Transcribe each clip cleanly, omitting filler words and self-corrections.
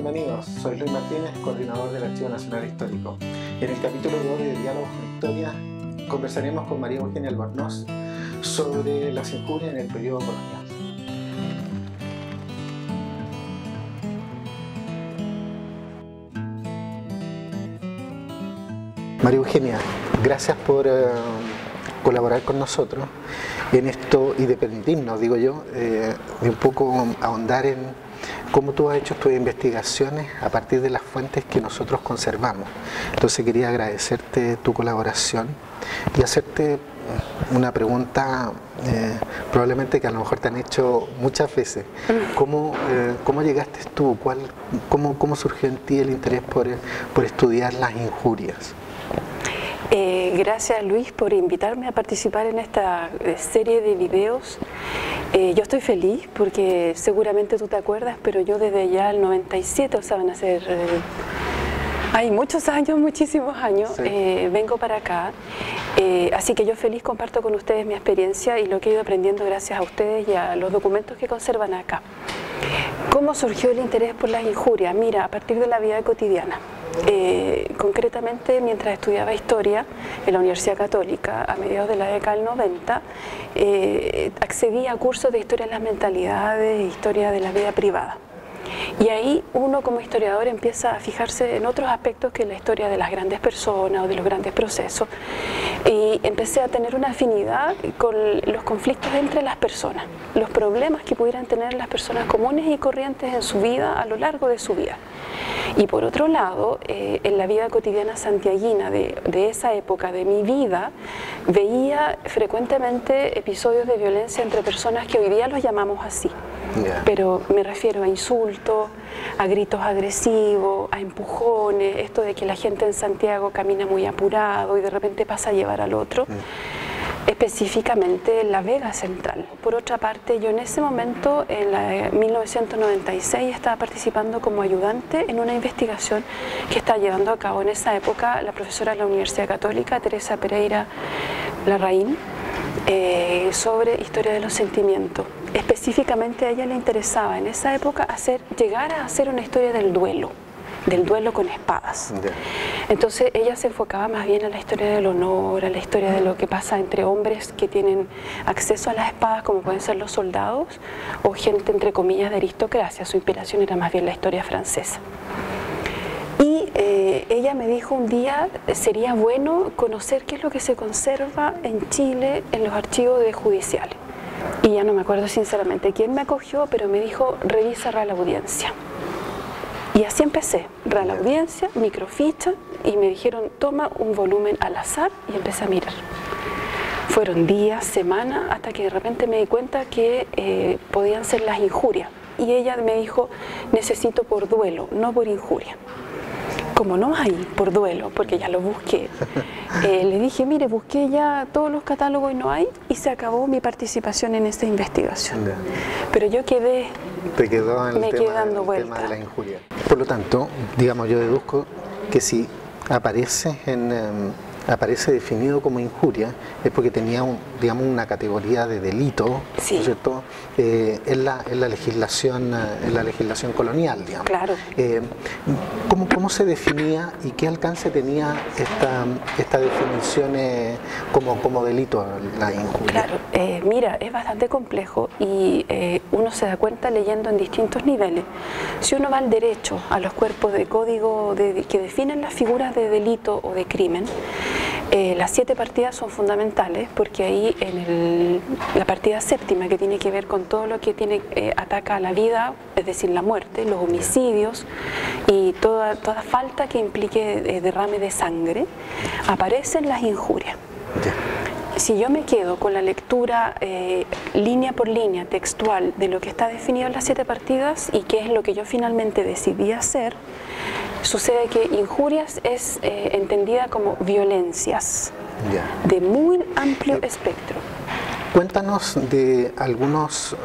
bienvenidos. Soy Luis Martínez, coordinador del Archivo Nacional Histórico. En el capítulo de hoy de Diálogos con Historia conversaremos con María Eugenia Albornoz sobre las injurias en el periodo colonial. María Eugenia, gracias por colaborar con nosotros en esto y de permitirnos, digo yo, de un poco ahondar en cómo tú has hecho tus investigaciones a partir de las fuentes que nosotros conservamos. Entonces quería agradecerte tu colaboración y hacerte una pregunta probablemente que a lo mejor te han hecho muchas veces. ¿Cómo llegaste tú? ¿Cómo surgió en ti el interés por estudiar las injurias? Gracias, Luis, por invitarme a participar en esta serie de videos. Yo estoy feliz porque seguramente tú te acuerdas, pero yo desde ya el 97, o sea, van a ser... hay muchos años, muchísimos años, sí. Vengo para acá, así que yo feliz comparto con ustedes mi experiencia y lo que he ido aprendiendo gracias a ustedes y a los documentos que conservan acá. ¿Cómo surgió el interés por las injurias? Mira, a partir de la vida cotidiana. Concretamente, mientras estudiaba Historia en la Universidad Católica, a mediados de la década del 90, accedí a cursos de Historia de las Mentalidades, Historia de la Vida Privada. Y ahí uno como historiador empieza a fijarse en otros aspectos que la historia de las grandes personas o de los grandes procesos. Y empecé a tener una afinidad con los conflictos entre las personas, los problemas que pudieran tener las personas comunes y corrientes en su vida, a lo largo de su vida. Y por otro lado, en la vida cotidiana santiaguina de esa época de mi vida, veía frecuentemente episodios de violencia entre personas que hoy día los llamamos así. Pero me refiero a insultos, a gritos agresivos, a empujones, esto de que la gente en Santiago camina muy apurado y de repente pasa a llevar al otro, específicamente en la Vega Central. Por otra parte, yo en ese momento, en 1996, estaba participando como ayudante en una investigación que está llevando a cabo en esa época la profesora de la Universidad Católica, Teresa Pereira Larraín, sobre historia de los sentimientos. Específicamente a ella le interesaba en esa época llegar a hacer una historia del duelo con espadas. Entonces ella se enfocaba más bien a la historia del honor, a la historia de lo que pasa entre hombres que tienen acceso a las espadas, como pueden ser los soldados, o gente entre comillas de aristocracia. Su inspiración era más bien la historia francesa. Y ella me dijo un día, sería bueno conocer qué es lo que se conserva en Chile en los archivos judiciales. Y ya no me acuerdo sinceramente quién me acogió, pero me dijo, revisa Real Audiencia. Y así empecé, Real Audiencia, microficha, y me dijeron, toma un volumen al azar, y empecé a mirar. Fueron días, semanas, hasta que de repente me di cuenta que podían ser las injurias. Y ella me dijo, necesito por duelo, no por injuria. Como no hay por duelo, porque ya lo busqué, le dije, mire, busqué ya todos los catálogos y no hay, y se acabó mi participación en esta investigación. Pero yo quedé, me quedé dando vuelta. Tema de la injuria. Por lo tanto, digamos, yo deduzco que si aparece definido como injuria, es porque tenía una categoría de delito, sí, ¿no es cierto? En la legislación colonial, digamos. Claro. ¿Cómo se definía y qué alcance tenía esta definición como delito, la injuria? Claro, mira, es bastante complejo y uno se da cuenta leyendo en distintos niveles. Si uno va al derecho, a los cuerpos de código que definen las figuras de delito o de crimen, las 7 partidas son fundamentales porque ahí en la partida séptima, que tiene que ver con todo lo que ataca a la vida, es decir, la muerte, los homicidios y toda falta que implique derrame de sangre, aparecen las injurias. Si yo me quedo con la lectura línea por línea textual de lo que está definido en las 7 partidas y qué es lo que yo finalmente decidí hacer, sucede que injurias es entendida como violencias de muy amplio espectro. Cuéntanos de algunos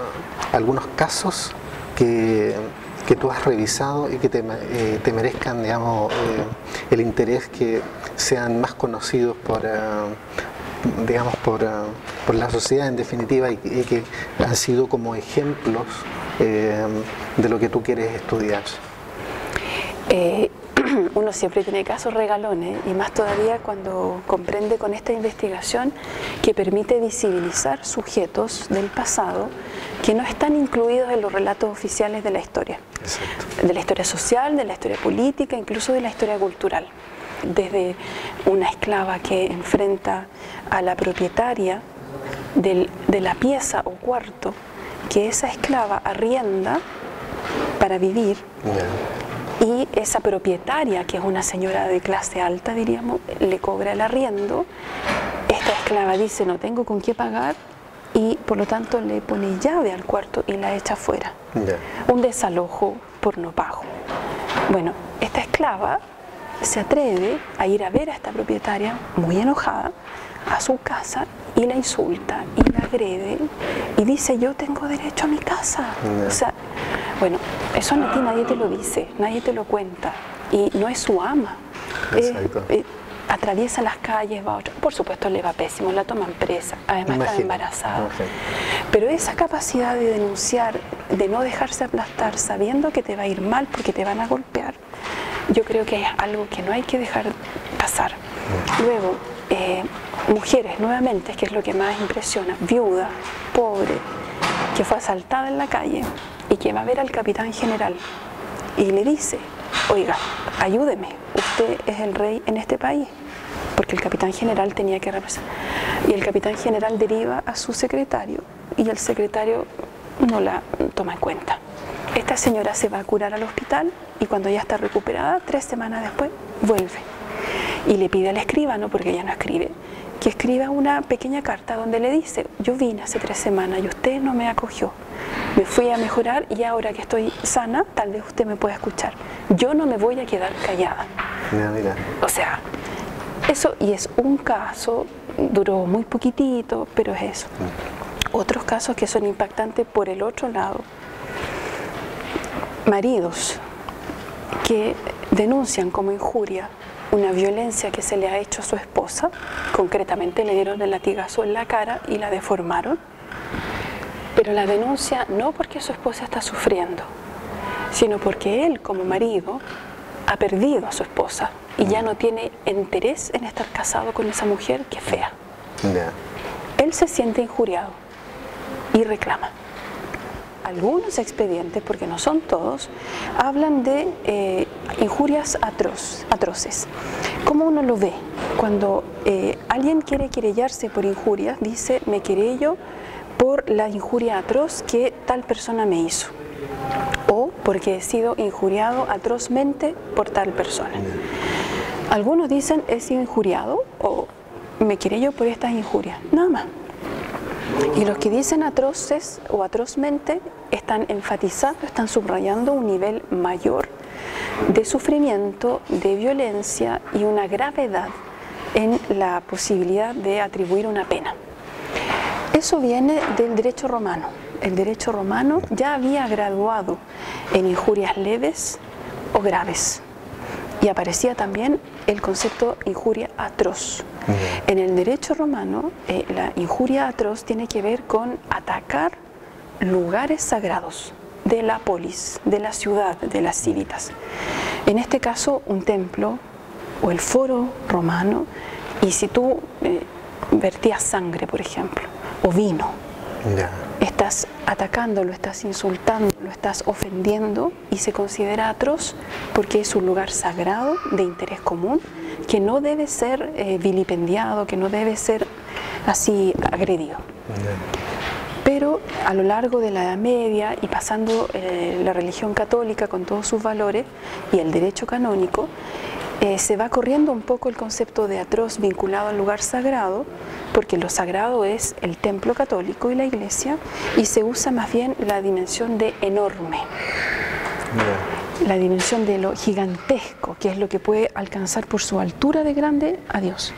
casos que tú has revisado y que te merezcan, digamos, el interés, que sean más conocidos por la sociedad en definitiva y que han sido como ejemplos de lo que tú quieres estudiar. Uno siempre tiene casos regalones, y más todavía cuando comprende con esta investigación que permite visibilizar sujetos del pasado que no están incluidos en los relatos oficiales de la historia. Exacto. De la historia social, de la historia política, incluso de la historia cultural. Desde una esclava que enfrenta a la propietaria de la pieza o cuarto que esa esclava arrienda para vivir. Y esa propietaria, que es una señora de clase alta, diríamos, le cobra el arriendo. Esta esclava dice, no tengo con qué pagar, y por lo tanto le pone llave al cuarto y la echa fuera. Un desalojo por no pago. Bueno, esta esclava se atreve a ir a ver a esta propietaria, muy enojada, a su casa, y la insulta y la agrede y dice, yo tengo derecho a mi casa. O sea, bueno, eso a ti nadie te lo dice, nadie te lo cuenta, y no es su ama. Atraviesa las calles, va a otra. Por supuesto le va pésimo, la toman presa, además está embarazada. Pero esa capacidad de denunciar, de no dejarse aplastar sabiendo que te va a ir mal porque te van a golpear, yo creo que es algo que no hay que dejar pasar. Luego, mujeres nuevamente, que es lo que más impresiona, viuda, pobre, que fue asaltada en la calle y que va a ver al capitán general y le dice, oiga, ayúdeme, usted es el rey en este país, porque el capitán general tenía que representar. Y el capitán general deriva a su secretario y el secretario no la toma en cuenta. Esta señora se va a curar al hospital y cuando ya está recuperada, 3 semanas después, vuelve. Y le pide al escribano, porque ella no escribe, que escriba una pequeña carta donde le dice, yo vine hace 3 semanas y usted no me acogió. Me fui a mejorar y ahora que estoy sana, tal vez usted me pueda escuchar. Yo no me voy a quedar callada. Mira. O sea, eso, y es un caso, duró muy poquitito, pero es eso. Otros casos que son impactantes por el otro lado. Maridos que denuncian como injuria una violencia que se le ha hecho a su esposa, concretamente le dieron el latigazo en la cara y la deformaron, pero la denuncia no porque su esposa está sufriendo, sino porque él como marido ha perdido a su esposa y ya no tiene interés en estar casado con esa mujer que es fea. Él se siente injuriado y reclama. Algunos expedientes, porque no son todos, hablan de injurias atroces. ¿Cómo uno lo ve? Cuando alguien quiere querellarse por injurias, dice, me querello por la injuria atroz que tal persona me hizo, o porque he sido injuriado atrozmente por tal persona. Algunos dicen, he sido injuriado o me querello por estas injurias, nada más. Y los que dicen atroces o atrozmente están enfatizando, están subrayando un nivel mayor de sufrimiento, de violencia y una gravedad en la posibilidad de atribuir una pena. Eso viene del derecho romano. El derecho romano ya había graduado en injurias leves o graves. Y aparecía también el concepto injuria atroz. En el derecho romano, la injuria atroz tiene que ver con atacar lugares sagrados de la polis, de la ciudad, de las civitas. En este caso, un templo o el foro romano, y si tú vertías sangre, por ejemplo, o vino, estás atacando, lo estás insultando, lo estás ofendiendo y se considera atroz porque es un lugar sagrado de interés común que no debe ser vilipendiado, que no debe ser así agredido. Pero a lo largo de la Edad Media y pasando la religión católica con todos sus valores y el derecho canónico, se va corriendo un poco el concepto de atroz vinculado al lugar sagrado, porque lo sagrado es el templo católico y la iglesia, y se usa más bien la dimensión de enorme, la dimensión de lo gigantesco, que es lo que puede alcanzar por su altura de grande a Dios.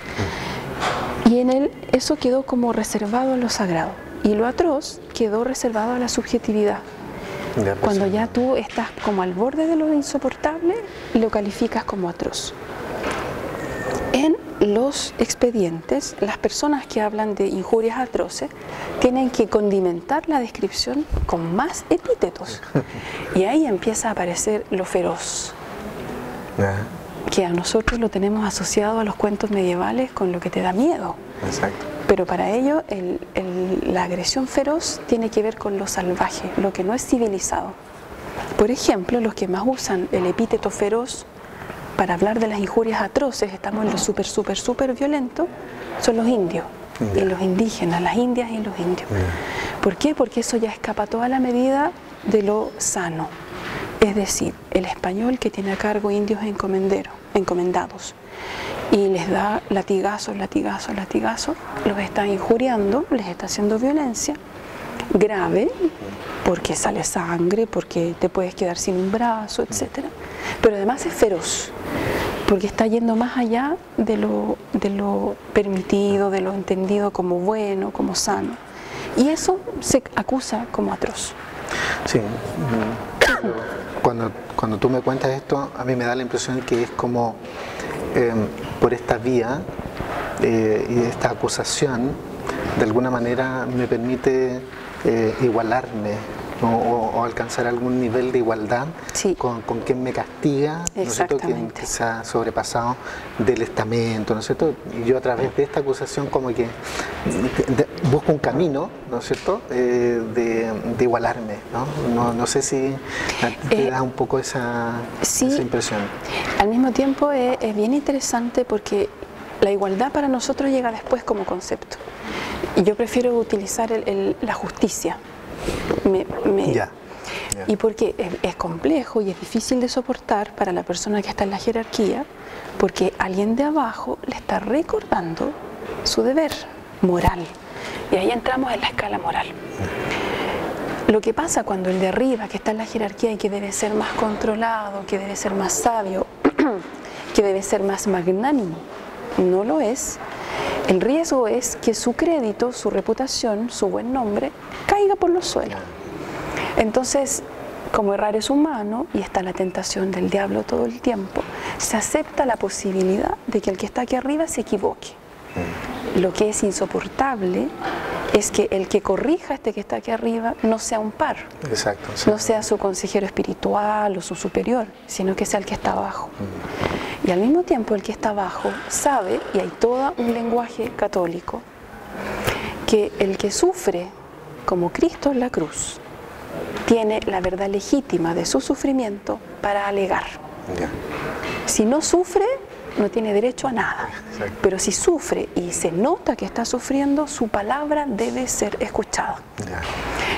Y en él eso quedó como reservado a lo sagrado, y lo atroz quedó reservado a la subjetividad. Cuando ya tú estás como al borde de lo insoportable, lo calificas como atroz. En los expedientes, las personas que hablan de injurias atroces tienen que condimentar la descripción con más epítetos. Y ahí empieza a aparecer lo feroz, que a nosotros lo tenemos asociado a los cuentos medievales con lo que te da miedo. Exacto. Pero para ello la agresión feroz tiene que ver con lo salvaje, lo que no es civilizado. Por ejemplo, los que más usan el epíteto feroz para hablar de las injurias atroces, estamos en lo súper violento, son los indios y los indígenas, las indias y los indios. ¿Por qué? Porque eso ya escapa toda la medida de lo sano. Es decir, el español que tiene a cargo indios encomendados y les da latigazos, los está injuriando, les está haciendo violencia grave, porque sale sangre, porque te puedes quedar sin un brazo, etc. Pero además es feroz, porque está yendo más allá de lo permitido, de lo entendido como bueno, como sano. Y eso se acusa como atroz. Sí. Cuando tú me cuentas esto, a mí me da la impresión que es como por esta vía y esta acusación, de alguna manera me permite igualarme o alcanzar algún nivel de igualdad con quien me castiga, ¿no es cierto?, quien se ha sobrepasado del estamento, ¿no es cierto? Y yo a través de esta acusación como que busco un camino, ¿no es cierto?, de igualarme, ¿no? No sé si te da un poco esa impresión. Al mismo tiempo es bien interesante porque la igualdad para nosotros llega después como concepto. Y yo prefiero utilizar la justicia. Y porque es complejo y es difícil de soportar para la persona que está en la jerarquía, porque alguien de abajo le está recordando su deber moral. Y ahí entramos en la escala moral. Lo que pasa cuando el de arriba, que está en la jerarquía y que debe ser más controlado, que debe ser más sabio, que debe ser más magnánimo, no lo es. El riesgo es que su crédito, su reputación, su buen nombre, caiga por los suelos. Entonces, como errar es humano y está la tentación del diablo todo el tiempo, se acepta la posibilidad de que el que está aquí arriba se equivoque. Lo que es insoportable es que el que corrija a este que está aquí arriba no sea un par. Exacto, sí. No sea su consejero espiritual o su superior, sino que sea el que está abajo. Y al mismo tiempo el que está abajo sabe, y hay todo un lenguaje católico, que el que sufre como Cristo en la cruz tiene la verdad legítima de su sufrimiento para alegar. Si no sufre, no tiene derecho a nada. Exacto. Pero si sufre y se nota que está sufriendo, su palabra debe ser escuchada.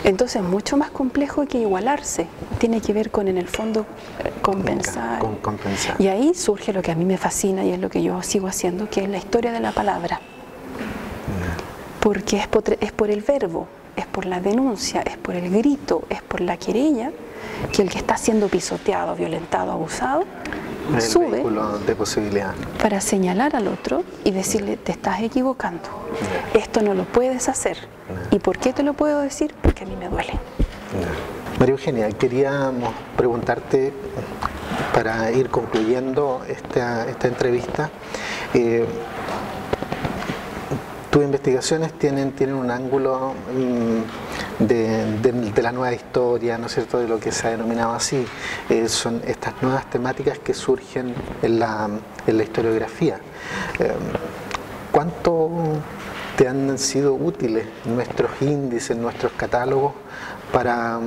Entonces es mucho más complejo que igualarse. Tiene que ver con, en el fondo, compensar. Compensar. Y ahí surge lo que a mí me fascina y es lo que yo sigo haciendo, que es la historia de la palabra. Porque es por el verbo, es por la denuncia, es por el grito, es por la querella, que el que está siendo pisoteado, violentado, abusado, sube de posibilidad para señalar al otro y decirle: te estás equivocando, esto no lo puedes hacer. ¿Y por qué te lo puedo decir? Porque a mí me duele. María Eugenia, queríamos preguntarte, para ir concluyendo esta entrevista, tus investigaciones tienen un ángulo de la nueva historia, ¿no es cierto?, de lo que se ha denominado así. Son estas nuevas temáticas que surgen en la historiografía. ¿Cuánto te han sido útiles nuestros índices, nuestros catálogos para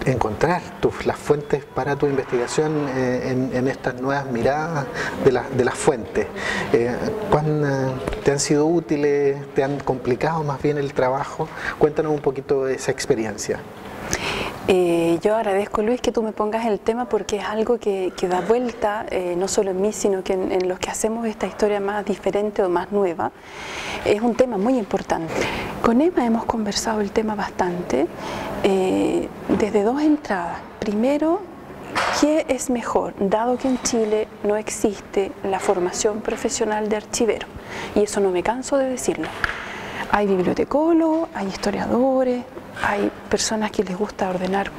encontrar las fuentes para tu investigación en estas nuevas miradas de las fuentes? ¿Te han sido útiles? ¿Te han complicado más bien el trabajo? Cuéntanos un poquito de esa experiencia. Yo agradezco, Luis, que tú me pongas el tema, porque es algo que da vuelta, no solo en mí, sino que en los que hacemos esta historia más diferente o más nueva. Es un tema muy importante. Con Emma hemos conversado el tema bastante, desde dos entradas. Primero, ¿qué es mejor, dado que en Chile no existe la formación profesional de archivero? Y eso no me canso de decirlo. Hay bibliotecólogos, hay historiadores, hay personas que les gusta ordenar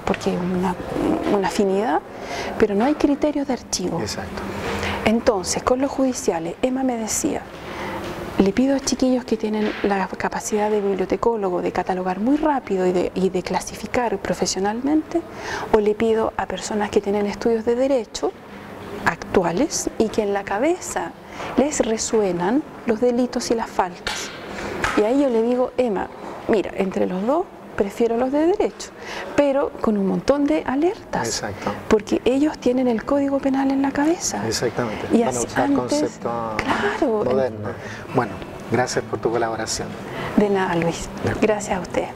porque hay una afinidad, pero no hay criterios de archivo. Exacto. Entonces, con los judiciales, Emma me decía: le pido a chiquillos que tienen la capacidad de bibliotecólogo de catalogar muy rápido y de clasificar profesionalmente, o le pido a personas que tienen estudios de derecho actuales y que en la cabeza les resuenan los delitos y las faltas. Y ahí yo le digo, Emma, mira, entre los dos prefiero los de derecho, pero con un montón de alertas. Exacto. Porque ellos tienen el Código Penal en la cabeza. Exactamente. Y Van a así usar antes, conceptos claro, modernos. Bueno, gracias por tu colaboración. de nada, Luis. Gracias a usted.